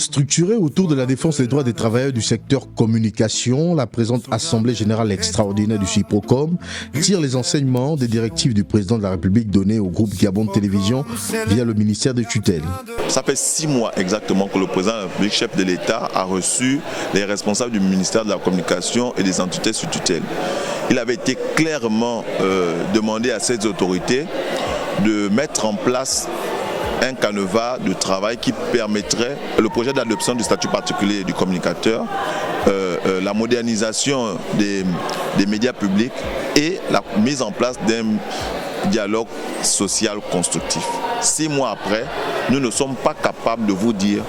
Structurée autour de la défense des droits des travailleurs du secteur communication, la présente Assemblée générale extraordinaire du CIPROCOM tire les enseignements des directives du président de la République données au groupe Gabon Télévision via le ministère des tutelles. Ça fait 6 mois exactement que le président de la République, chef de l'État, a reçu les responsables du ministère de la Communication et des entités sous tutelle. Il avait été clairement demandé à ces autorités de mettre en place un canevas de travail qui permettrait le projet d'adoption du statut particulier du communicateur, la modernisation des médias publics et la mise en place d'un dialogue social constructif. 6 mois après, nous ne sommes pas capables de vous dire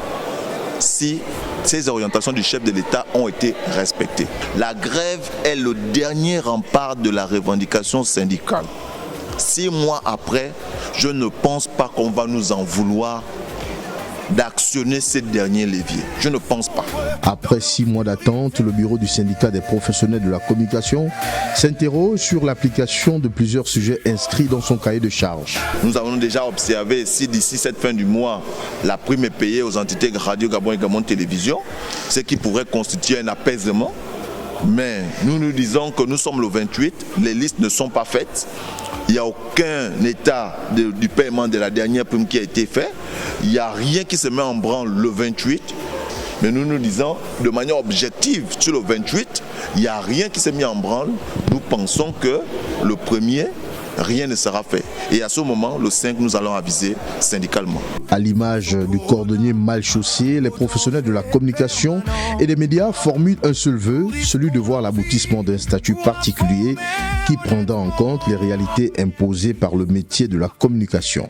si ces orientations du chef de l'État ont été respectées. La grève est le dernier rempart de la revendication syndicale. 6 mois après, je ne pense pas qu'on va nous en vouloir d'actionner ces derniers leviers. Je ne pense pas. Après 6 mois d'attente, le bureau du syndicat des professionnels de la communication s'interroge sur l'application de plusieurs sujets inscrits dans son cahier de charges. Nous avons déjà observé si d'ici cette fin du mois, la prime est payée aux entités Radio Gabon et Gabon Télévision, ce qui pourrait constituer un apaisement. Mais nous nous disons que nous sommes le 28, les listes ne sont pas faites. Il n'y a aucun état du paiement de la dernière prime qui a été fait. Il n'y a rien qui se met en branle le 28. Mais nous nous disons de manière objective sur le 28, il n'y a rien qui s'est mis en branle. Nous pensons que le premier, rien ne sera fait. Et à ce moment, le 5, nous allons aviser syndicalement. À l'image du cordonnier mal chaussé, les professionnels de la communication et des médias formulent un seul vœu, celui de voir l'aboutissement d'un statut particulier qui prendra en compte les réalités imposées par le métier de la communication.